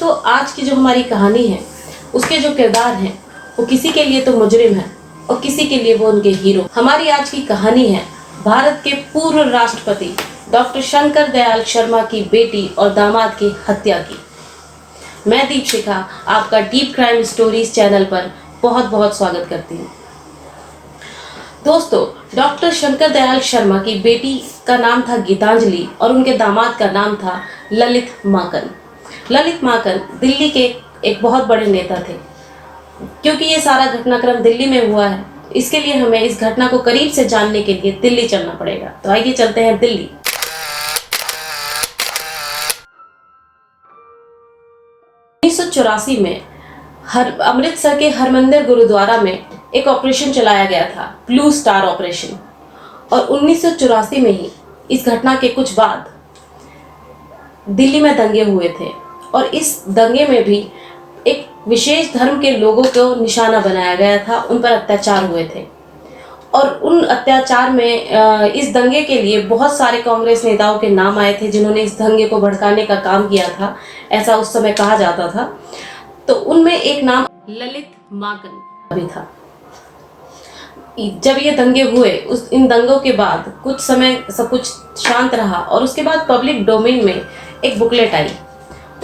दोस्तों, आज की जो हमारी कहानी है उसके जो किरदार हैं वो किसी के लिए तो मुजरिम है और किसी के लिए वो उनके हीरो। हमारी आज की कहानी है भारत के पूर्व राष्ट्रपति डॉक्टर शंकर दयाल शर्मा की बेटी और दामाद की हत्या की। मैं दीपशिखा आपका डीप क्राइम स्टोरीज चैनल पर बहुत बहुत स्वागत करती हूँ। दोस्तों, डॉक्टर शंकर दयाल शर्मा की बेटी का नाम था गीतांजलि और उनके दामाद का नाम था ललित माकन। ललित माकन दिल्ली के एक बहुत बड़े नेता थे। क्योंकि ये सारा घटनाक्रम दिल्ली में हुआ है, इसके लिए हमें इस घटना को करीब से जानने के लिए दिल्ली चलना पड़ेगा। तो आइए चलते हैं दिल्ली। में अमृतसर के हरमंदिर गुरुद्वारा में एक ऑपरेशन चलाया गया था, ब्लू स्टार ऑपरेशन। और 1984 में ही इस घटना के कुछ बाद दिल्ली में दंगे हुए थे और इस दंगे में भी एक विशेष धर्म के लोगों को निशाना बनाया गया था, उन पर अत्याचार हुए थे। और उन अत्याचार में इस दंगे के लिए बहुत सारे कांग्रेस नेताओं के नाम आए थे जिन्होंने इस दंगे को भड़काने का काम किया था, ऐसा उस समय कहा जाता था। तो उनमें एक नाम ललित माकन भी था। जब ये दंगे हुए, इन दंगों के बाद कुछ समय सब कुछ शांत रहा और उसके बाद पब्लिक डोमेन में एक बुकलेट आई।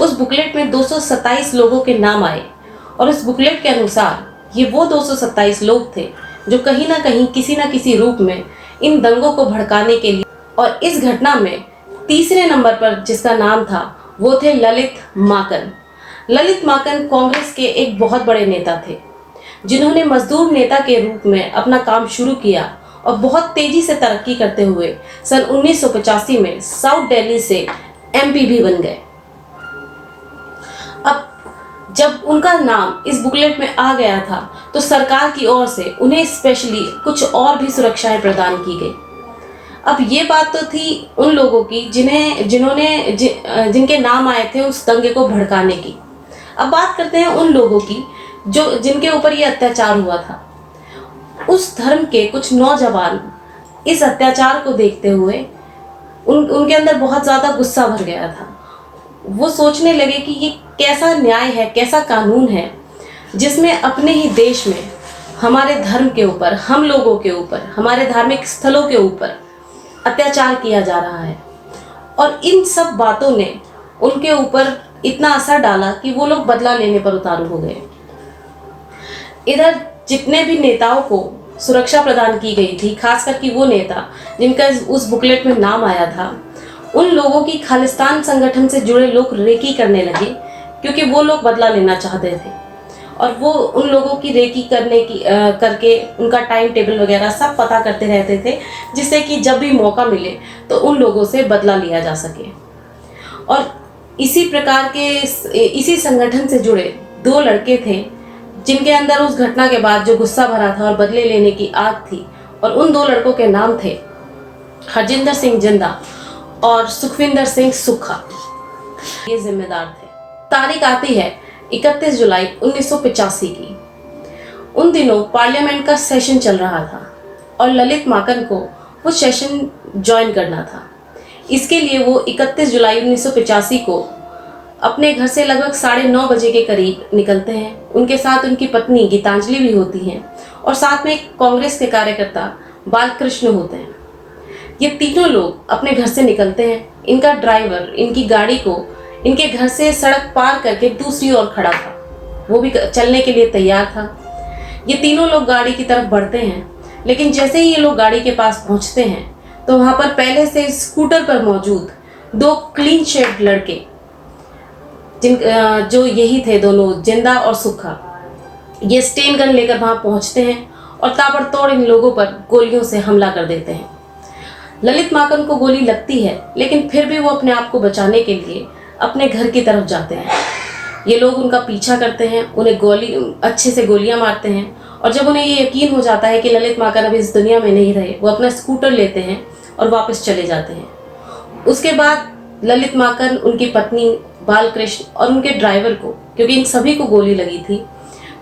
उस बुकलेट में 227 लोगों के नाम आए और उस बुकलेट के अनुसार ये वो 227 लोग थे जो कहीं ना कहीं किसी ना किसी रूप में इन दंगों को भड़काने के लिए, और इस घटना में तीसरे नंबर पर जिसका नाम था वो थे ललित माकन। ललित माकन कांग्रेस के एक बहुत बड़े नेता थे जिन्होंने मजदूर नेता के रूप में अपना काम शुरू किया और बहुत तेजी से तरक्की करते हुए सन 1985 में साउथ दिल्ली से एमपी भी बन गए। अब जब उनका नाम इस बुकलेट में आ गया था तो सरकार की ओर से उन्हें स्पेशली कुछ और भी सुरक्षाएं प्रदान की गई। अब ये बात तो थी उन लोगों की जिनके नाम आए थे उस दंगे को भड़काने की। अब बात करते हैं उन लोगों की जिनके ऊपर ये अत्याचार हुआ था। उस धर्म के कुछ नौजवान इस अत्याचार को देखते हुए उनके अंदर बहुत ज़्यादा गुस्सा भर गया था। वो सोचने लगे कि ये कैसा न्याय है, कैसा कानून है जिसमें अपने ही देश में हमारे धर्म के ऊपर, हम लोगों के ऊपर, हमारे धार्मिक स्थलों के ऊपर अत्याचार किया जा रहा है। और इन सब बातों ने उनके ऊपर इतना असर डाला कि वो लोग बदला लेने पर उतारू हो गए। इधर जितने भी नेताओं को सुरक्षा प्रदान की गई थी, खासकर कि वो नेता जिनका उस बुकलेट में नाम आया था, उन लोगों की खालिस्तान संगठन से जुड़े लोग रेकी करने लगे क्योंकि वो लोग बदला लेना चाहते थे। और वो उन लोगों की रेकी करके उनका टाइम टेबल वगैरह सब पता करते रहते थे, जिससे कि जब भी मौका मिले तो उन लोगों से बदला लिया जा सके। और इसी संगठन से जुड़े दो लड़के थे जिनके अंदर उस घटना के बाद जो गुस्सा भरा था और बदले लेने की आग थी। और उन दो लड़कों के नाम थे हरजिंदर सिंह जिंदा और सुखविंदर सिंह सुक्खा। ये जिम्मेदार थे। तारीख आती है 31 जुलाई 1985 की। उन दिनों पार्लियामेंट का सेशन चल रहा था और ललित माकन को वो सेशन ज्वाइन करना था। इसके लिए वो 31 जुलाई 1985 को अपने घर से लगभग 9:30 बजे के करीब निकलते हैं। उनके साथ उनकी पत्नी गीतांजलि भी होती हैं और साथ में कांग्रेस के कार्यकर्ता बालकृष्ण होते हैं। ये तीनों लोग अपने घर से निकलते हैं। इनका ड्राइवर इनकी गाड़ी को इनके घर से सड़क पार करके दूसरी ओर खड़ा था, वो भी चलने के लिए तैयार था। ये तीनों लोग गाड़ी की तरफ बढ़ते हैं, लेकिन जैसे ही ये लोग गाड़ी के पास पहुंचते हैं तो वहाँ पर पहले से स्कूटर पर मौजूद दो क्लीन शेव लड़के जो यही थे, दोनों जिंदा और सुक्खा, ये स्टेन गन लेकर वहाँ पहुँचते हैं और ताबड़तोड़ इन लोगों पर गोलियों से हमला कर देते हैं। ललित माकन को गोली लगती है, लेकिन फिर भी वो अपने आप को बचाने के लिए अपने घर की तरफ जाते हैं। ये लोग उनका पीछा करते हैं, उन्हें अच्छे से गोलियां मारते हैं। और जब उन्हें ये यकीन हो जाता है कि ललित माकन अभी इस दुनिया में नहीं रहे, वो अपना स्कूटर लेते हैं और वापस चले जाते हैं। उसके बाद ललित माकन, उनकी पत्नी बालकृष्ण और उनके ड्राइवर को, क्योंकि इन सभी को गोली लगी थी,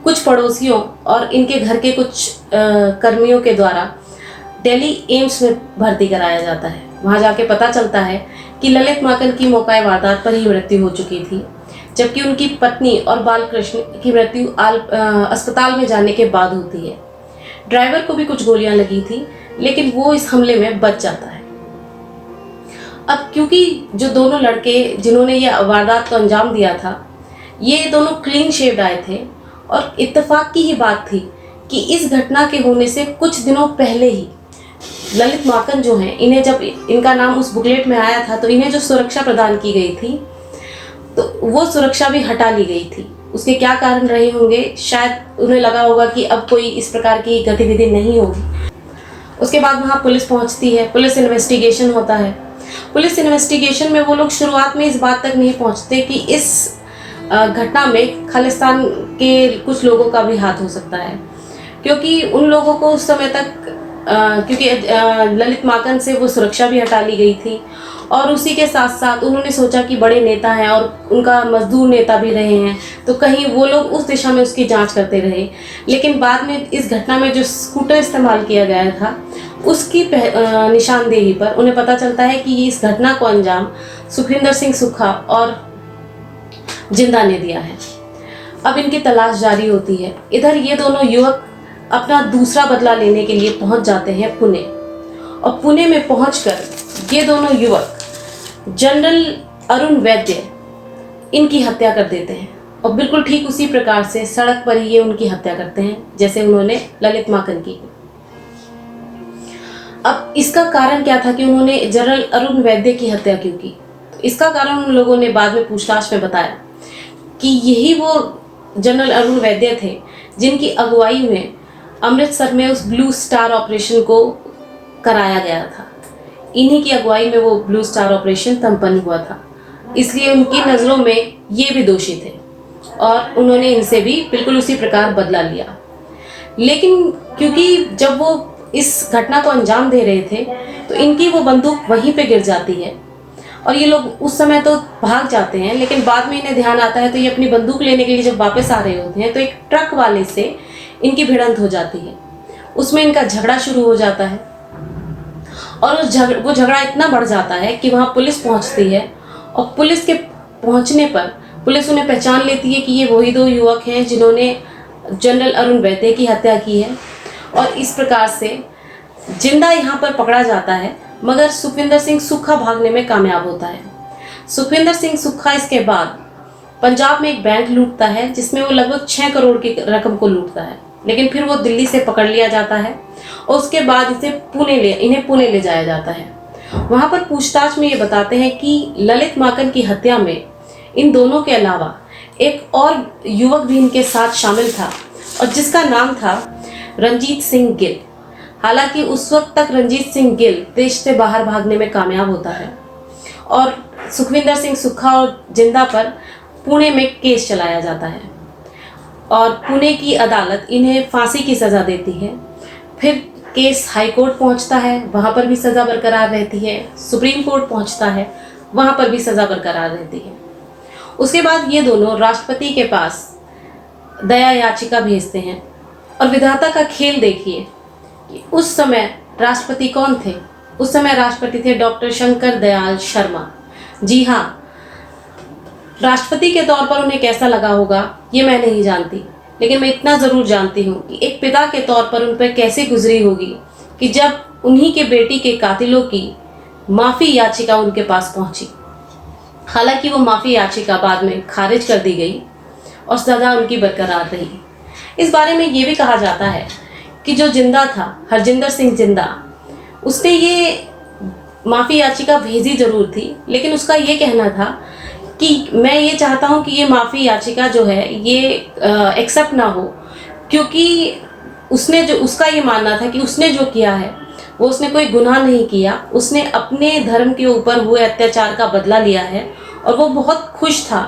कुछ पड़ोसियों और इनके घर के कुछ कर्मियों के द्वारा दिल्ली एम्स में भर्ती कराया जाता है। वहाँ जाके पता चलता है कि ललित माकन की मौका वारदात पर ही मृत्यु हो चुकी थी। जबकि उनकी पत्नी और बालकृष्ण की मृत्यु अस्पताल में जाने के बाद होती है। ड्राइवर को भी कुछ गोलियां लगी थी, लेकिन वो इस हमले में बच जाता है। अब क्योंकि जो दोनों लड़के जिन्होंने ये वारदात को अंजाम दिया था, ये दोनों क्लीन शेव्ड आए थे और इत्तेफाक की ही बात थी कि इस घटना के होने से कुछ दिनों पहले ही ललित माकन जो हैं, इन्हें जब इनका नाम उस बुकलेट में आया था तो इन्हें जो सुरक्षा प्रदान की गई थी तो वो सुरक्षा भी हटा ली गई थी। उसके क्या कारण रहे होंगे, शायद उन्हें लगा होगा कि अब कोई इस प्रकार की गतिविधि नहीं होगी। उसके बाद वहाँ पुलिस पहुँचती है, पुलिस इन्वेस्टिगेशन होता है। पुलिस इन्वेस्टिगेशन में वो लोग शुरुआत में इस बात तक नहीं पहुँचते कि इस घटना में खालिस्तान के कुछ लोगों का भी हाथ हो सकता है, क्योंकि उन लोगों को उस समय तक क्योंकि ललित माकन से वो सुरक्षा भी हटा ली गई थी और उसी के साथ साथ उन्होंने सोचा कि बड़े नेता हैं और उनका मजदूर नेता भी रहे हैं, तो कहीं वो लोग उस दिशा में उसकी जांच करते रहे। लेकिन बाद में इस घटना में जो स्कूटर इस्तेमाल किया गया था उसकी निशानदेही पर उन्हें पता चलता है कि इस घटना को अंजाम सुखविंदर सिंह सुक्खा और जिंदा ने दिया है। अब इनकी तलाश जारी होती है। इधर ये दोनों युवक अपना दूसरा बदला लेने के लिए पहुंच जाते हैं पुणे, और पुणे में पहुंचकर ये दोनों युवक जनरल अरुण वैद्य इनकी हत्या कर देते हैं, और बिल्कुल ठीक उसी प्रकार से सड़क पर ही ये उनकी हत्या करते हैं जैसे उन्होंने ललित माकन की। अब इसका कारण क्या था कि उन्होंने जनरल अरुण वैद्य की हत्या क्यों की? तो इसका कारण उन लोगों ने बाद में पूछताछ में बताया कि यही वो जनरल अरुण वैद्य थे जिनकी अगुवाई में अमृतसर में उस ब्लू स्टार ऑपरेशन को कराया गया था। इन्हीं की अगुवाई में वो ब्लू स्टार ऑपरेशन संपन्न हुआ था, इसलिए उनकी नज़रों में ये भी दोषी थे और उन्होंने इनसे भी बिल्कुल उसी प्रकार बदला लिया। लेकिन क्योंकि जब वो इस घटना को अंजाम दे रहे थे तो इनकी वो बंदूक वहीं पे गिर जाती है और ये लोग उस समय तो भाग जाते हैं, लेकिन बाद में इन्हें ध्यान आता है तो ये अपनी बंदूक लेने के लिए जब वापस आ रहे होते हैं तो एक ट्रक वाले से इनकी भिड़ंत हो जाती है। उसमें इनका झगड़ा शुरू हो जाता है और वो झगड़ा इतना बढ़ जाता है कि वहाँ पुलिस पहुँचती है, और पुलिस के पहुँचने पर पुलिस उन्हें पहचान लेती है कि ये वही दो युवक हैं जिन्होंने जनरल अरुण वैद्य की हत्या की है, और इस प्रकार से जिंदा यहाँ पर पकड़ा जाता है, मगर सुखविंदर सिंह सुक्खा भागने में कामयाब होता है। सुखविंदर सिंह सुक्खा इसके बाद पंजाब में एक बैंक लूटता है जिसमें वो लगभग 6 करोड़ की रकम को लूटता है, लेकिन फिर वो दिल्ली से पकड़ लिया जाता है और उसके बाद इन्हें पुणे ले जाया जाता है। वहाँ पर पूछताछ में ये बताते हैं कि ललित माकन की हत्या में इन दोनों के अलावा एक और युवक भी इनके साथ शामिल था और जिसका नाम था रंजीत सिंह गिल। हालांकि उस वक्त तक रंजीत सिंह गिल देश से बाहर भागने में कामयाब होता है और सुखविंदर सिंह सुक्खा और जिंदा पर पुणे में केस चलाया जाता है और पुणे की अदालत इन्हें फांसी की सज़ा देती है। फिर केस हाई कोर्ट पहुंचता है, वहाँ पर भी सज़ा बरकरार रहती है। सुप्रीम कोर्ट पहुंचता है, वहाँ पर भी सज़ा बरकरार रहती है। उसके बाद ये दोनों राष्ट्रपति के पास दया याचिका भेजते हैं और विधाता का खेल देखिए कि उस समय राष्ट्रपति कौन थे। उस समय राष्ट्रपति थे डॉक्टर शंकर दयाल शर्मा। जी हाँ, राष्ट्रपति के तौर पर उन्हें कैसा लगा होगा ये मैं नहीं जानती, लेकिन मैं इतना ज़रूर जानती हूँ कि एक पिता के तौर पर उन पर कैसे गुजरी होगी कि जब उन्हीं के बेटी के कातिलों की माफ़ी याचिका उनके पास पहुँची। हालांकि वो माफ़ी याचिका बाद में खारिज कर दी गई और सज़ा उनकी बरकरार रही। इस बारे में ये भी कहा जाता है कि जो जिंदा था, हरजिंदर सिंह जिंदा, उसने ये माफ़ी याचिका भेजी ज़रूर थी, लेकिन उसका ये कहना था कि मैं ये चाहता हूँ कि ये माफ़ी याचिका जो है ये एक्सेप्ट ना हो, क्योंकि उसका ये मानना था कि उसने जो किया है वो उसने कोई गुनाह नहीं किया, उसने अपने धर्म के ऊपर हुए अत्याचार का बदला लिया है और वो बहुत खुश था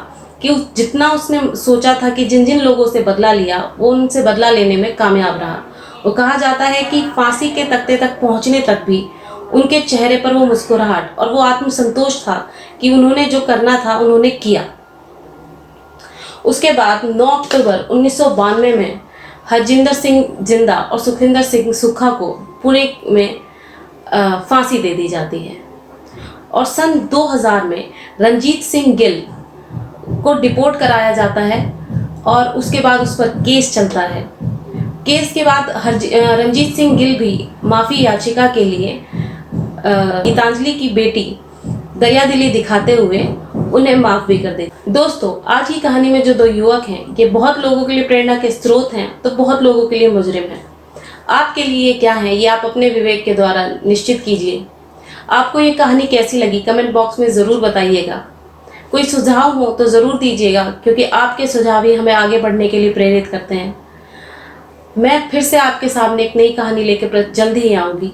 कि जितना उसने सोचा था कि जिन जिन लोगों से बदला लिया वो उनसे बदला लेने में कामयाब रहा। वो कहा जाता है कि फांसी के तख्ते तक पहुँचने तक भी उनके चेहरे पर वो मुस्कुराहट और वो आत्मसंतोष था कि उन्होंने जो करना था उन्होंने किया। उसके बाद 9 अक्टूबर 1992 में हरजिंदर सिंह जिंदा और सुखविंदर सिंह सुक्खा को पुणे में फांसी दे दी जाती है और सन 2000 में रंजीत सिंह गिल को डिपोर्ट कराया जाता है और उसके बाद उस पर केस चलता है। केस के बाद रंजीत सिंह गिल भी माफ़ी याचिका के लिए गीतांजलि की बेटी दया दिली दिखाते हुए उन्हें माफ़ भी कर देते। दोस्तों, आज की कहानी में जो दो युवक हैं, ये बहुत लोगों के लिए प्रेरणा के स्रोत हैं तो बहुत लोगों के लिए मुजरिम हैं। आपके लिए क्या है, ये आप अपने विवेक के द्वारा निश्चित कीजिए। आपको ये कहानी कैसी लगी कमेंट बॉक्स में ज़रूर बताइएगा। कोई सुझाव हो तो ज़रूर दीजिएगा, क्योंकि आपके सुझाव ही हमें आगे बढ़ने के लिए प्रेरित करते हैं। मैं फिर से आपके सामने एक नई कहानी लेकर जल्द ही आऊँगी।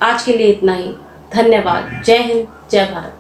आज के लिए इतना ही। धन्यवाद। जय हिंद, जय भारत।